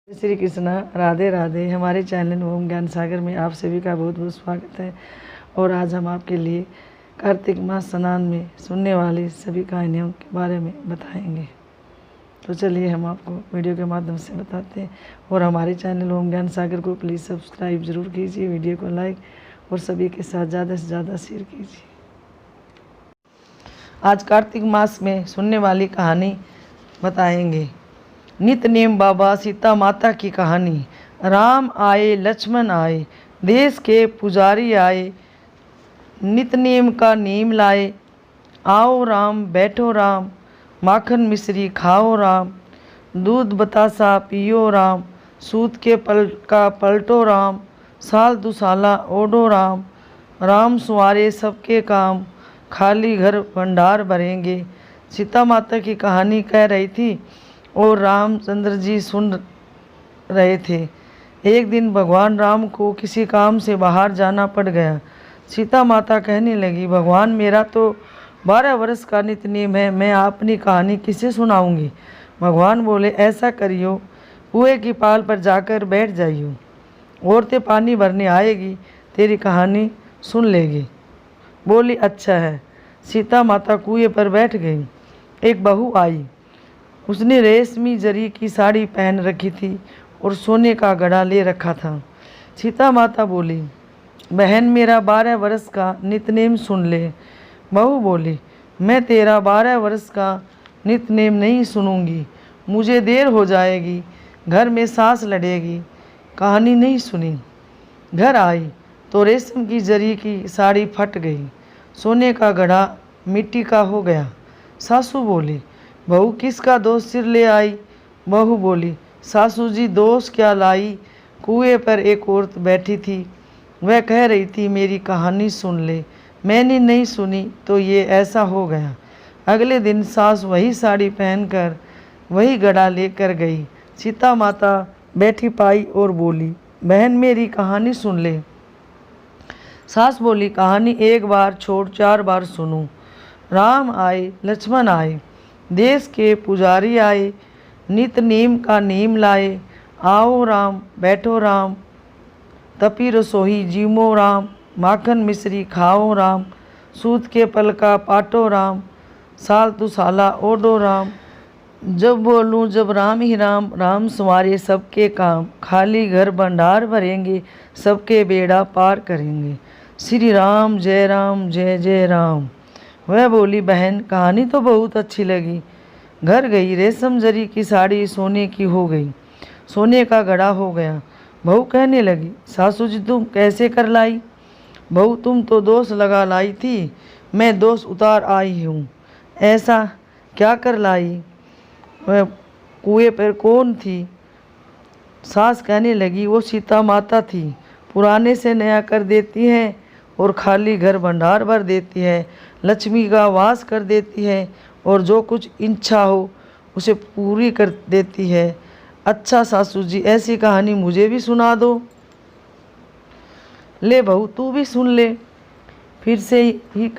श्री कृष्णा, राधे राधे। हमारे चैनल ओम ज्ञान सागर में आप सभी का बहुत बहुत स्वागत है। और आज हम आपके लिए कार्तिक मास स्नान में सुनने वाली सभी कहानियों के बारे में बताएंगे। तो चलिए हम आपको वीडियो के माध्यम से बताते हैं। और हमारे चैनल ओम ज्ञान सागर को प्लीज़ सब्सक्राइब जरूर कीजिए, वीडियो को लाइक और सभी के साथ ज़्यादा से ज़्यादा शेयर कीजिए। आज कार्तिक मास में सुनने वाली कहानी बताएंगे। नितनेम बाबा सीता माता की कहानी। राम आए, लक्ष्मण आए, देश के पुजारी आए, नितनेम का नेम लाए। आओ राम, बैठो राम, माखन मिश्री खाओ राम, दूध बतासा पियो राम, सूत के पल का पलटो राम, साल दुसाला ओढ़ो राम, राम सुवारे सबके काम, खाली घर भंडार भरेंगे। सीता माता की कहानी कह रही थी और रामचंद्र जी सुन रहे थे। एक दिन भगवान राम को किसी काम से बाहर जाना पड़ गया। सीता माता कहने लगी, भगवान मेरा तो 12 वर्ष का नित्यनेम है, मैं अपनी कहानी किसे सुनाऊंगी। भगवान बोले, ऐसा करियो, कुएं की पाल पर जाकर बैठ जाइयो, औरतें पानी भरने आएगी, तेरी कहानी सुन लेगी। बोली, अच्छा है। सीता माता कुएं पर बैठ गई। एक बहू आई। उसने रेशमी जरी की साड़ी पहन रखी थी और सोने का घड़ा ले रखा था। सीता माता बोली, बहन मेरा 12 वर्ष का नितनेम सुन ले। बहू बोली, मैं तेरा 12 वर्ष का नितनेम नहीं सुनूंगी, मुझे देर हो जाएगी, घर में सास लड़ेगी, कहानी नहीं सुनी। घर आई तो रेशम की जरी की साड़ी फट गई, सोने का घड़ा मिट्टी का हो गया। सासू बोली, बहू किसका दोष सिर ले आई। बहू बोली, सासू जी दोष क्या लाई, कुएं पर एक औरत बैठी थी, वह कह रही थी मेरी कहानी सुन ले, मैंने नहीं सुनी तो ये ऐसा हो गया। अगले दिन सास वही साड़ी पहनकर वही घड़ा लेकर गई। सीता माता बैठी पाई और बोली, बहन मेरी कहानी सुन ले। सास बोली, कहानी एक बार छोड़ 4 बार सुनूं। राम आए, लक्ष्मण आए, देश के पुजारी आए, नित नेम का नेम लाए। आओ राम, बैठो राम, तपी रसोई जीमो राम, माखन मिश्री खाओ राम, सूत के पल का पाटो राम, साल दुसाला ओढ़ो राम। जब बोलूं जब राम ही राम, राम संवारे सबके काम, खाली घर भंडार भरेंगे, सबके बेड़ा पार करेंगे। श्री राम जय जय राम। वह बोली, बहन कहानी तो बहुत अच्छी लगी। घर गई, रेशम जरी की साड़ी सोने की हो गई, सोने का घड़ा हो गया। बहू कहने लगी, सासू जी तुम कैसे कर लाई। बहू, तुम तो दोष लगा लाई थी, मैं दोष उतार आई हूँ। ऐसा क्या कर लाई, वह कुएं पर कौन थी। सास कहने लगी, वो सीता माता थी, पुराने से नया कर देती है और खाली घर भंडार भर देती है, लक्ष्मी का वास कर देती है और जो कुछ इच्छा हो उसे पूरी कर देती है। अच्छा सासू जी, ऐसी कहानी मुझे भी सुना दो। ले बहू तू भी सुन ले। फिर से यही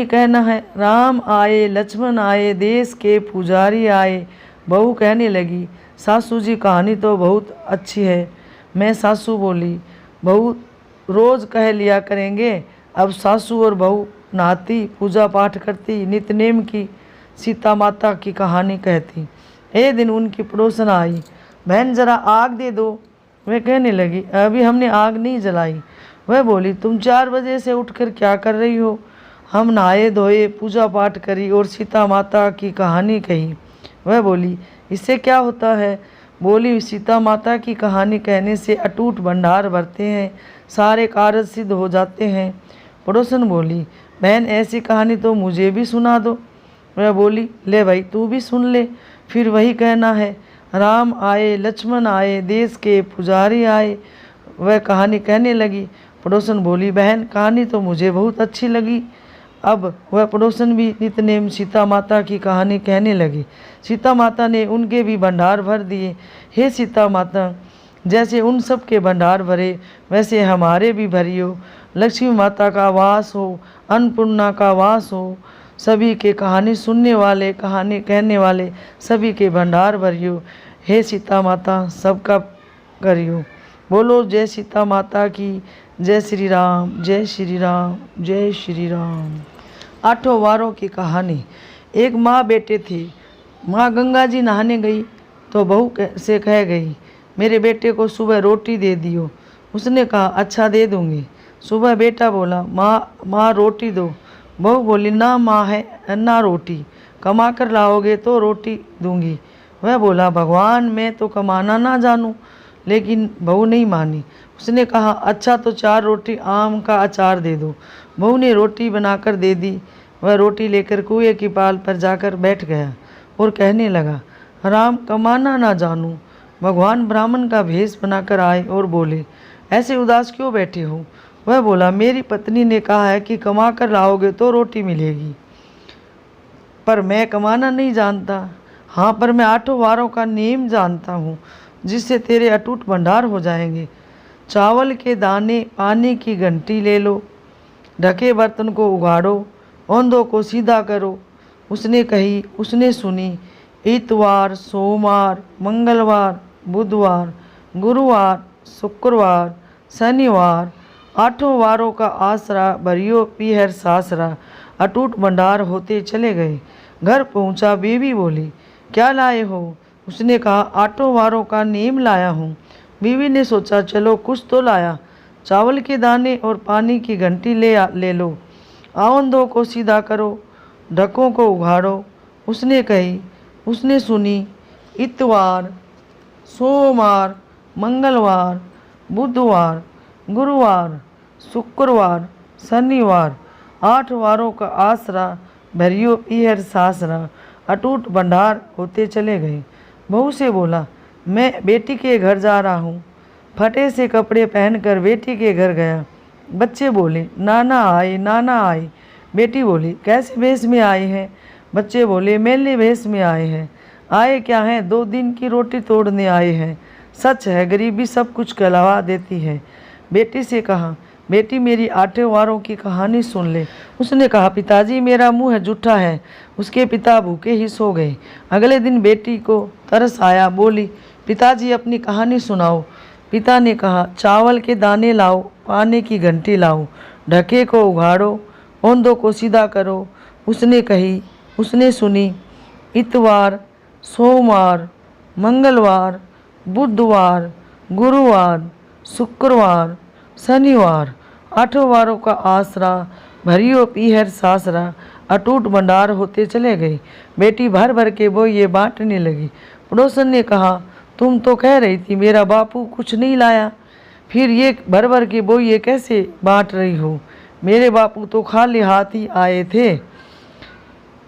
कहना है, राम आए, लक्ष्मण आए, देश के पुजारी आए। बहू कहने लगी, सासू जी कहानी तो बहुत अच्छी है। मैं सासू बोली, बहू रोज़ कह लिया करेंगे। अब सासू और बहू नहाती, पूजा पाठ करती, नितनेम की सीता माता की कहानी कहती। एक दिन उनकी पड़ोसन आई, बहन जरा आग दे दो। वह कहने लगी, अभी हमने आग नहीं जलाई। वह बोली, तुम 4 बजे से उठकर क्या कर रही हो। हम नहाए धोए, पूजा पाठ करी और सीता माता की कहानी कही। वह बोली, इससे क्या होता है। बोली, सीता माता की कहानी कहने से अटूट भंडार भरते हैं, सारे कार्य सिद्ध हो जाते हैं। पड़ोसन बोली, बहन ऐसी कहानी तो मुझे भी सुना दो। वह बोली, ले भाई तू भी सुन ले। फिर वही कहना है, राम आए, लक्ष्मण आए, देश के पुजारी आए। वह कहानी कहने लगी। पड़ोसन बोली, बहन कहानी तो मुझे बहुत अच्छी लगी। अब वह पड़ोसन भी नितनेम सीता माता की कहानी कहने लगी। सीता माता ने उनके भी भंडार भर दिए। हे सीता माता, जैसे उन सब के भंडार भरे वैसे हमारे भी भरियो। लक्ष्मी माता का वास हो, अन्नपूर्णा का वास हो, सभी के कहानी सुनने वाले, कहानी कहने वाले सभी के भंडार भरियो। हे सीता माता सबका करियो। बोलो जय सीता माता की, जय श्री राम, जय श्री राम, जय श्री राम। आठों वारों की कहानी। एक माँ बेटे थे। माँ गंगा जी नहाने गई तो बहू से कह गई, मेरे बेटे को सुबह रोटी दे दियो। उसने कहा, अच्छा दे दूंगी। सुबह बेटा बोला, माँ रोटी दो। बहू बोली, ना माँ है ना रोटी, कमा कर लाओगे तो रोटी दूंगी। वह बोला, भगवान मैं तो कमाना ना जानूं। लेकिन बहू नहीं मानी। उसने कहा, अच्छा तो 4 रोटी आम का अचार दे दो। बहू ने रोटी बनाकर दे दी। वह रोटी लेकर कुएं की पाल पर जाकर बैठ गया और कहने लगा, राम कमाना ना जानूं। भगवान ब्राह्मण का भेष बनाकर आए और बोले, ऐसे उदास क्यों बैठे हो? वह बोला, मेरी पत्नी ने कहा है कि कमा कर लाओगे तो रोटी मिलेगी, पर मैं कमाना नहीं जानता। हाँ, पर मैं 8 वारों का नियम जानता हूँ, जिससे तेरे अटूट भंडार हो जाएंगे। चावल के दाने, पानी की घंटी ले लो, ढके बर्तन को उगाड़ो, औंधों को सीधा करो। उसने सुनी। इतवार, सोमवार, मंगलवार, बुधवार, गुरुवार, शुक्रवार, शनिवार, 8 वारों का आसरा भरियो पीहर सासरा। अटूट भंडार होते चले गए। घर पहुंचा, बीवी बोली, क्या लाए हो? उसने कहा, 8 वारों का नियम लाया हूँ। बीवी ने सोचा, चलो कुछ तो लाया। चावल के दाने और पानी की घंटी ले लो, औंधों को सीधा करो, ढकों को उघाड़ो। उसने सुनी। इतवार, सोमवार, मंगलवार, बुधवार, गुरुवार, शुक्रवार, शनिवार, 8 वारों का आसरा भरियो पीहर सासरा। अटूट भंडार होते चले गए। बहू से बोला, मैं बेटी के घर जा रहा हूँ। फटे से कपड़े पहनकर बेटी के घर गया। बच्चे बोले, नाना आए, नाना आए। बेटी बोली, कैसे भेष में आए हैं? बच्चे बोले, मेले भेष में आए हैं। आए क्या हैं? 2 दिन की रोटी तोड़ने आए हैं। सच है, गरीबी सब कुछ कहलवा देती है। बेटी से कहा, बेटी मेरी 8 वारों की कहानी सुन ले। उसने कहा, पिताजी मेरा मुंह जूठा है। उसके पिता भूखे ही सो गए। अगले दिन बेटी को तरस आया, बोली, पिताजी अपनी कहानी सुनाओ। पिता ने कहा, चावल के दाने लाओ, पानी की घंटी लाओ, ढके को उघाड़ो, औंधों को सीधा करो। उसने सुनी। इतवार, सोमवार, मंगलवार, बुधवार, गुरुवार, शुक्रवार, शनिवार, 8 वारों का आसरा भरियो पीहर सासरा। अटूट भंडार होते चले गए। बेटी भर भर के बोइये बांटने लगी। पड़ोसन ने कहा, तुम तो कह रही थी मेरा बापू कुछ नहीं लाया, फिर ये भर भर के बोइये कैसे बांट रही हो? मेरे बापू तो खाली हाथ ही आए थे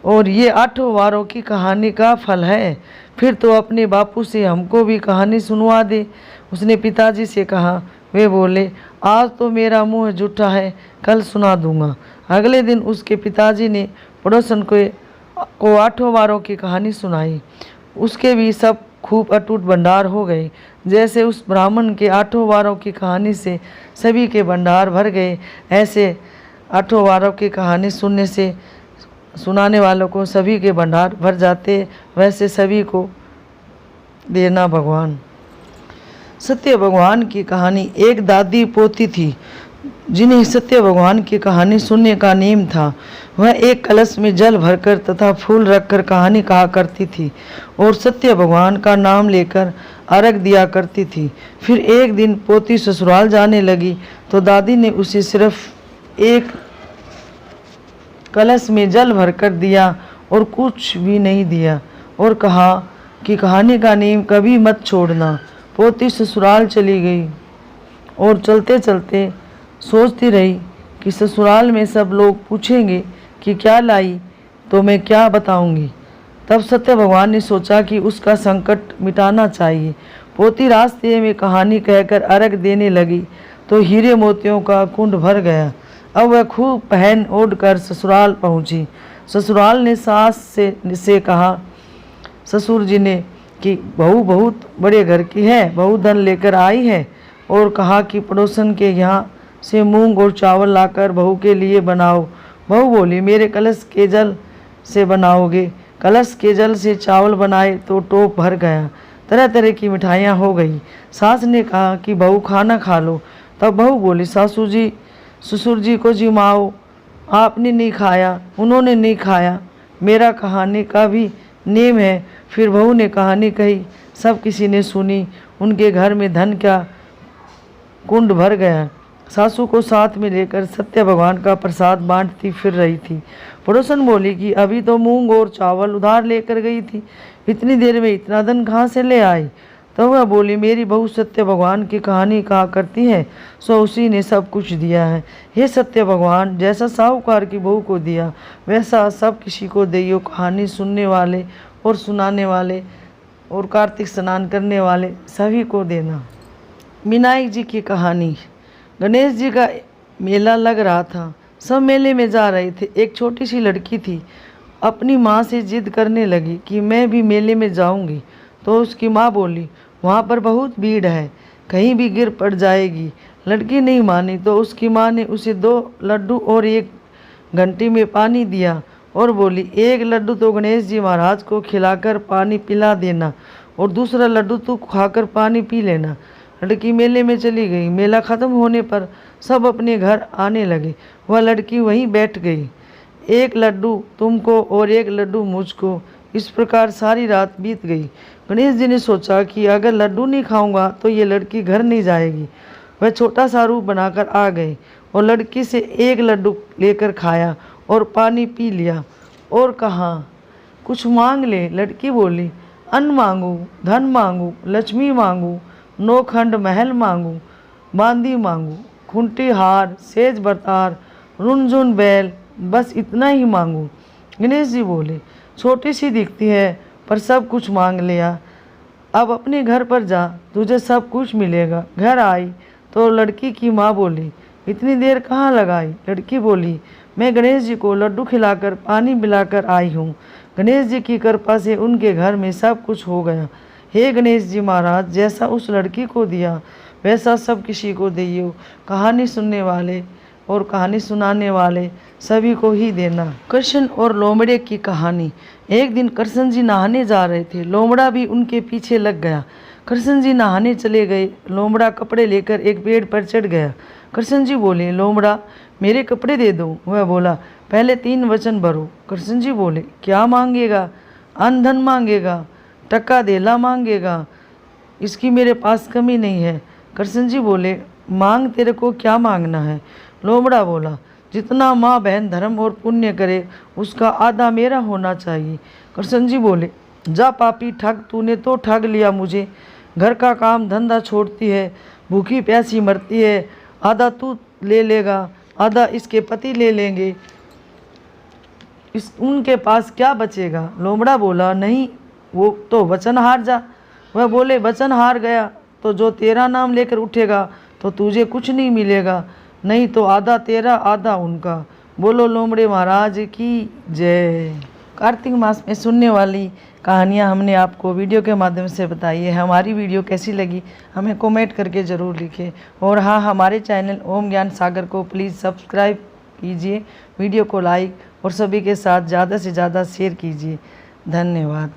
और ये 8 वारों की कहानी का फल है। फिर तो अपने बापू से हमको भी कहानी सुनवा दे। उसने पिताजी से कहा। वे बोले, आज तो मेरा मुंह जूठा है, कल सुना दूंगा। अगले दिन उसके पिताजी ने पड़ोसन को 8 वारों की कहानी सुनाई। उसके भी सब खूब अटूट भंडार हो गए। जैसे उस ब्राह्मण के 8 वारों की कहानी से सभी के भंडार भर गए, ऐसे 8 वारों की कहानी सुनने से सुनाने वालों को सभी के भंडार भर जाते। वैसे सभी को देना भगवान। सत्य भगवान की कहानी। एक दादी पोती थी जिन्हें सत्य भगवान की कहानी सुनने का नेम था। वह एक कलश में जल भरकर तथा फूल रखकर कहानी कहा करती थी और सत्य भगवान का नाम लेकर अर्घ दिया करती थी। फिर एक दिन पोती ससुराल जाने लगी तो दादी ने उसे सिर्फ एक कलश में जल भरकर दिया और कुछ भी नहीं दिया और कहा कि कहानी का नेम कभी मत छोड़ना। पोती ससुराल चली गई और चलते चलते सोचती रही कि ससुराल में सब लोग पूछेंगे कि क्या लाई, तो मैं क्या बताऊंगी। तब सत्य भगवान ने सोचा कि उसका संकट मिटाना चाहिए। पोती रास्ते में कहानी कहकर अर्घ देने लगी तो हीरे मोतियों का कुंड भर गया। अब वह खूब पहन ओढ़ कर ससुराल पहुंची। ससुराल ने सास से कहा, ससुर जी ने, कि बहू बहुत बड़े घर की है, बहू धन लेकर आई है, और कहा कि पड़ोसन के यहाँ से मूंग और चावल लाकर बहू के लिए बनाओ। बहू बोली, मेरे कलश के जल से बनाओगे। कलश के जल से चावल बनाए तो टोप भर गया। तरह तरह की मिठाइयाँ हो गई। सास ने कहा कि बहू खाना खा लो। तब बहू बोली, सासू जी ससुर जी को जिमाओ, आपने नहीं खाया, उन्होंने नहीं खाया, मेरा कहानी का भी नेम है। फिर बहू ने कहानी कही, सब किसी ने सुनी। उनके घर में धन का कुंड भर गया। सासू को साथ में लेकर सत्य भगवान का प्रसाद बांटती फिर रही थी। पड़ोसन बोली कि अभी तो मूंग और चावल उधार लेकर गई थी, इतनी देर में इतना धन कहाँ से ले आई। तो वह बोली, मेरी बहू सत्य भगवान की कहानी कहा करती है, सो उसी ने सब कुछ दिया है। हे सत्य भगवान, जैसा साहूकार की बहू को दिया वैसा सब किसी को दियो। कहानी सुनने वाले और सुनाने वाले और कार्तिक स्नान करने वाले सभी को देना। विनायक जी की कहानी। गणेश जी का मेला लग रहा था, सब मेले में जा रहे थे। एक छोटी सी लड़की थी, अपनी माँ से जिद करने लगी कि मैं भी मेले में जाऊंगी। तो उसकी माँ बोली, वहाँ पर बहुत भीड़ है, कहीं भी गिर पड़ जाएगी। लड़की नहीं मानी तो उसकी माँ ने उसे 2 लड्डू और 1 घंटी में पानी दिया और बोली, 1 लड्डू तो गणेश जी महाराज को खिलाकर पानी पिला देना और दूसरा लड्डू तू खाकर पानी पी लेना। लड़की मेले में चली गई। मेला खत्म होने पर सब अपने घर आने लगे, वह लड़की वहीं बैठ गई। 1 लड्डू तुमको और 1 लड्डू मुझको। इस प्रकार सारी रात बीत गई। गणेश जी ने सोचा कि अगर लड्डू नहीं खाऊंगा तो ये लड़की घर नहीं जाएगी। वह छोटा सा रूप बनाकर आ गए और लड़की से 1 लड्डू लेकर खाया और पानी पी लिया और कहा, कुछ मांग ले। लड़की बोली, अन्न मांगू, धन मांगू, लक्ष्मी मांगू, 9 खंड महल मांगू, बांदी मांगू, खूंटी हार, सेज बरतार, रुनझुन बैल, बस इतना ही मांगू। गणेश जी बोले, छोटी सी दिखती है पर सब कुछ मांग लिया, अब अपने घर पर जा, तुझे सब कुछ मिलेगा। घर आई तो लड़की की माँ बोली, इतनी देर कहाँ लगाई। लड़की बोली, मैं गणेश जी को लड्डू खिलाकर पानी पिलाकर आई हूँ। गणेश जी की कृपा से उनके घर में सब कुछ हो गया। हे गणेश जी महाराज, जैसा उस लड़की को दिया वैसा सब किसी को दियो। कहानी सुनने वाले और कहानी सुनाने वाले सभी को ही देना। कृष्ण और लोमड़े की कहानी। एक दिन कृष्ण जी नहाने जा रहे थे, लोमड़ा भी उनके पीछे लग गया। कृष्ण जी नहाने चले गए, लोमड़ा कपड़े लेकर एक पेड़ पर चढ़ गया। कृष्ण जी बोले, लोमड़ा मेरे कपड़े दे दो। वह बोला, पहले 3 वचन भरो। कृष्ण जी बोले, क्या मांगेगा। अन्न धन मांगेगा, टक्का देला मांगेगा, इसकी मेरे पास कमी नहीं है। कृष्ण जी बोले, मांग, तेरे को क्या मांगना है। लोमड़ा बोला, जितना माँ बहन धर्म और पुण्य करे उसका आधा मेरा होना चाहिए। कृष्ण जी बोले, जा पापी ठग, तूने तो ठग लिया मुझे। घर का काम धंधा छोड़ती है, भूखी प्यासी मरती है, आधा तू ले लेगा, आधा इसके पति ले लेंगे, उनके पास क्या बचेगा। लोमड़ा बोला, नहीं, वो तो वचन हार जा। वह बोले, वचन हार गया तो जो तेरा नाम लेकर उठेगा तो तुझे कुछ नहीं मिलेगा, नहीं तो आधा तेरा आधा उनका। बोलो लोमड़े महाराज की जय। कार्तिक मास में सुनने वाली कहानियाँ हमने आपको वीडियो के माध्यम से बताई है। हमारी वीडियो कैसी लगी हमें कमेंट करके ज़रूर लिखें। और हाँ, हमारे चैनल ओम ज्ञान सागर को प्लीज़ सब्सक्राइब कीजिए, वीडियो को लाइक और सभी के साथ ज़्यादा से ज़्यादा शेयर कीजिए। धन्यवाद।